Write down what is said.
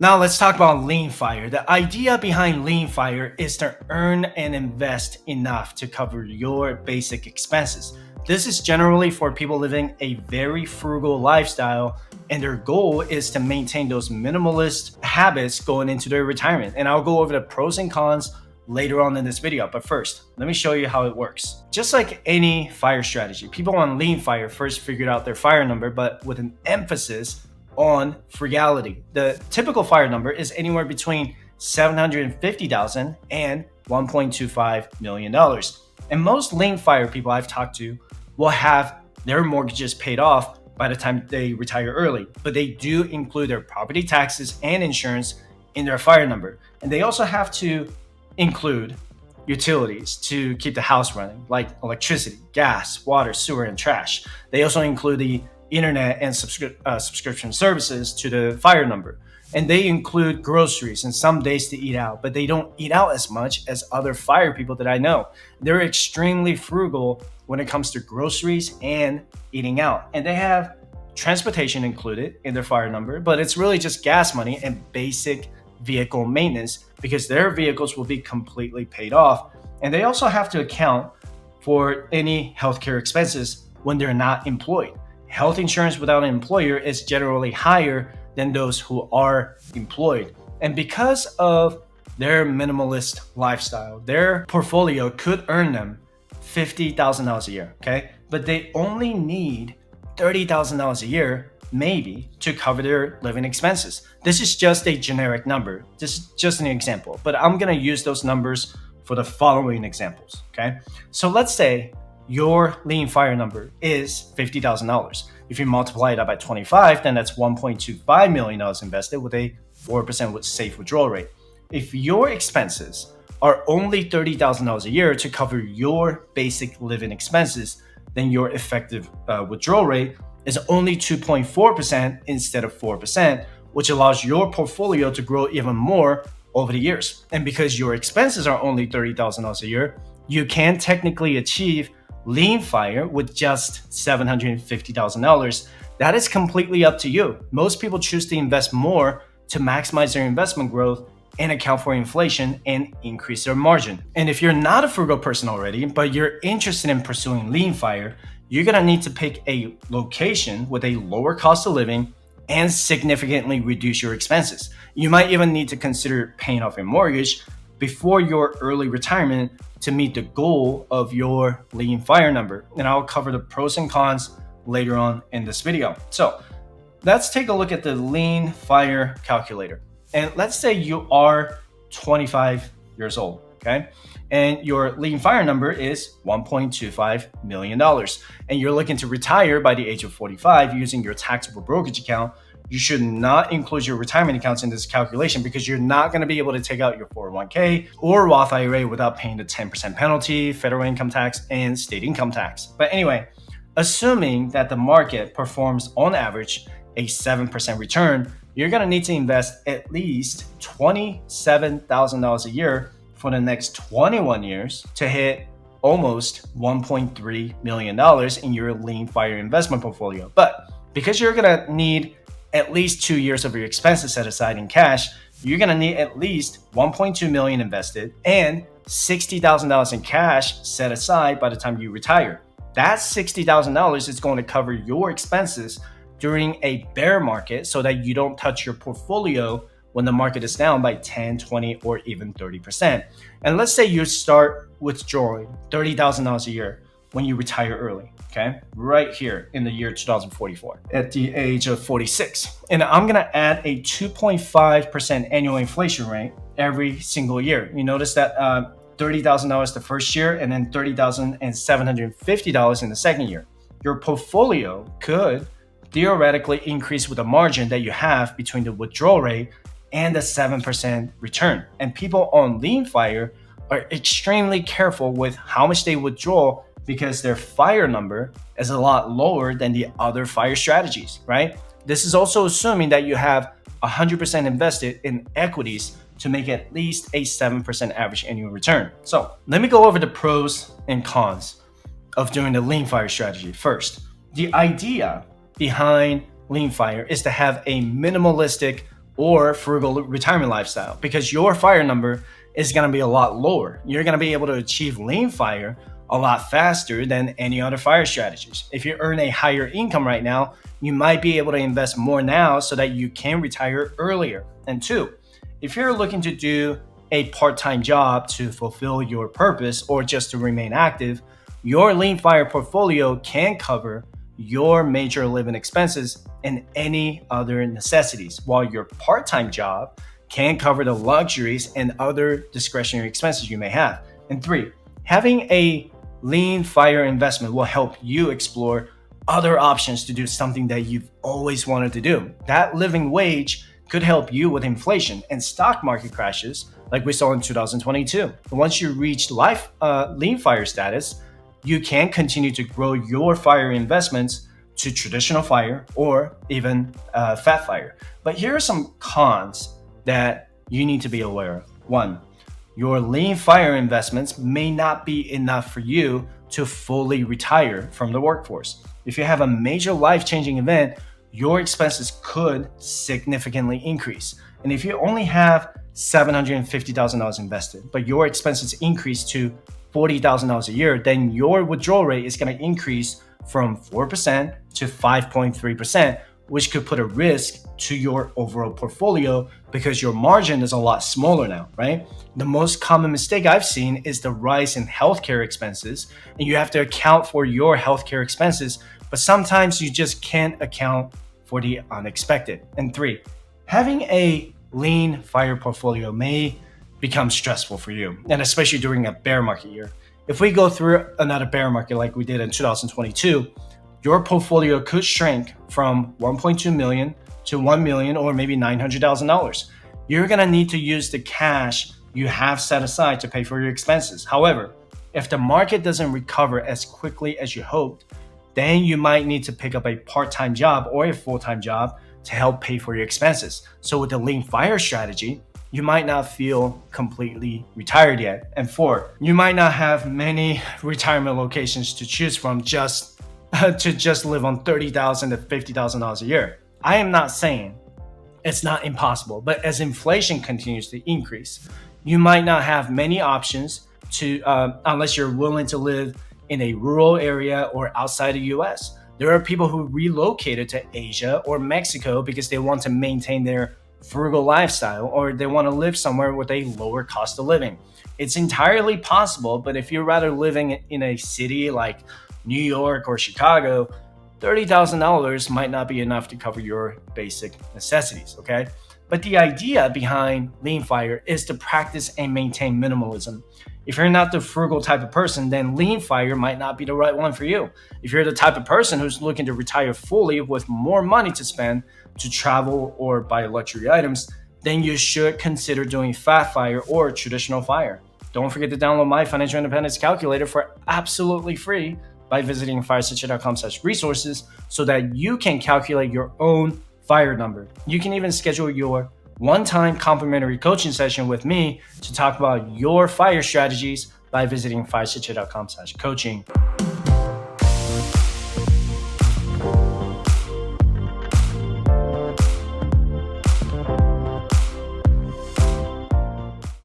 Now let's talk about lean fire. The idea behind lean fire is to earn and invest enough to cover your basic expenses. This is generally for people living a very frugal lifestyle, and their goal is to maintain those minimalist habits going into their retirement. And I'll go over the pros and cons later on in this video. But first, let me show you how it works. Just like any fire strategy, people on lean fire first figured out their fire number, but with an emphasis on frugality. The typical fire number is anywhere between $750,000 and $1.25 million. And most lean fire people I've talked to will have their mortgages paid off by the time they retire early, but they do include their property taxes and insurance in their fire number. And they also have to include utilities to keep the house running, like electricity, gas, water, sewer, and trash. They also include the internet and subscription services to the fire number. And they include groceries and some days to eat out, but they don't eat out as much as other fire people that I know. They're extremely frugal when it comes to groceries and eating out. And they have transportation included in their fire number, but it's really just gas money and basic vehicle maintenance because their vehicles will be completely paid off. And they also have to account for any healthcare expenses when they're not employed. Health insurance without an employer is generally higher than those who are employed. And because of their minimalist lifestyle, their portfolio could earn them $50,000 a year, okay? But they only need $30,000 a year, maybe, to cover their living expenses. This is just a generic number. This is just an example, but I'm gonna use those numbers for the following examples, okay? So let's say your lean fire number is $50,000. If you multiply it up by 25, then that's $1.25 million invested with a 4% safe withdrawal rate. If your expenses are only $30,000 a year to cover your basic living expenses, then your effective withdrawal rate is only 2.4% instead of 4%, which allows your portfolio to grow even more over the years. And because your expenses are only $30,000 a year, you can technically achieve lean fire with just $750,000. That is completely up to you. Most people choose to invest more to maximize their investment growth and account for inflation and increase their margin. And if you're not a frugal person already, but you're interested in pursuing lean fire, you're gonna need to pick a location with a lower cost of living and significantly reduce your expenses. You might even need to consider paying off your mortgage before your early retirement to meet the goal of your lean fire number. And I'll cover the pros and cons later on in this video. So let's take a look at the lean fire calculator. And let's say you are 25 years old, okay? And your lean fire number is $1.25 million. And you're looking to retire by the age of 45 using your taxable brokerage account. You should not include your retirement accounts in this calculation because you're not going to be able to take out your 401k or Roth IRA without paying the 10% penalty, federal income tax, and state income tax. But anyway, assuming that the market performs on average a 7% return, you're going to need to invest at least $27,000 a year for the next 21 years to hit almost $1.3 million in your lean fire investment portfolio. But because you're going to need at least 2 years of your expenses set aside in cash, you're going to need at least $1.2 million invested and $60,000 in cash set aside by the time you retire. That $60,000 is going to cover your expenses during a bear market so that you don't touch your portfolio when the market is down by 10, 20, or even 30%. And let's say you start withdrawing $30,000 a year when you retire early, okay? Right here in the year 2044 at the age of 46. And I'm gonna add a 2.5% annual inflation rate every single year. You notice that $30,000 the first year and then $30,750 in the second year. Your portfolio could theoretically increase with the margin that you have between the withdrawal rate and the 7% return. And people on lean fire are extremely careful with how much they withdraw because their fire number is a lot lower than the other fire strategies, right? This is also assuming that you have 100% invested in equities to make at least a 7% average annual return. So let me go over the pros and cons of doing the lean fire strategy. First, the idea behind lean fire is to have a minimalistic or frugal retirement lifestyle, because your fire number is going to be a lot lower. You're going to be able to achieve lean fire a lot faster than any other fire strategies. If you earn a higher income right now, you might be able to invest more now so that you can retire earlier. And two, if you're looking to do a part-time job to fulfill your purpose or just to remain active, your lean fire portfolio can cover your major living expenses and any other necessities, while your part-time job can cover the luxuries and other discretionary expenses you may have. And three, having a lean fire investment will help you explore other options to do something that you've always wanted to do. That living wage could help you with inflation and stock market crashes like we saw in 2022. Once you reach lean fire status, you can continue to grow your fire investments to traditional fire or even fat fire. But here are some cons that you need to be aware of. One, your lean fire investments may not be enough for you to fully retire from the workforce. If you have a major life-changing event, your expenses could significantly increase. And if you only have $750,000 invested, but your expenses increase to $40,000 a year, then your withdrawal rate is going to increase from 4% to 5.3%, which could put a risk to your overall portfolio because your margin is a lot smaller now, right? The most common mistake I've seen is the rise in healthcare expenses, and you have to account for your healthcare expenses, but sometimes you just can't account for the unexpected. And three, having a lean fire portfolio may become stressful for you, and especially during a bear market year. If we go through another bear market like we did in 2022, your portfolio could shrink from 1.2 million to 1 million or maybe $900,000. You're gonna need to use the cash you have set aside to pay for your expenses. However, if the market doesn't recover as quickly as you hoped, then you might need to pick up a part-time job or a full-time job to help pay for your expenses. So with the lean fire strategy, you might not feel completely retired yet. And four, you might not have many retirement locations to choose from just to live on $30,000 to $50,000 a year. I am not saying it's not impossible, but as inflation continues to increase, you might not have many options to unless you're willing to live in a rural area or outside the US. There are people who relocated to Asia or Mexico because they want to maintain their frugal lifestyle, or they want to live somewhere with a lower cost of living. It's entirely possible, but if you're rather living in a city like New York or Chicago, $30,000 might not be enough to cover your basic necessities, okay? But the idea behind lean fire is to practice and maintain minimalism. If you're not the frugal type of person, then lean fire might not be the right one for you. If you're the type of person who's looking to retire fully with more money to spend to travel or buy luxury items, then you should consider doing fat fire or traditional fire. Don't forget to download my financial independence calculator for absolutely free by visiting firespreadsheets.com/resources so that you can calculate your own fire number. You can even schedule your one-time complimentary coaching session with me to talk about your fire strategies by visiting firespreadsheets.com/coaching.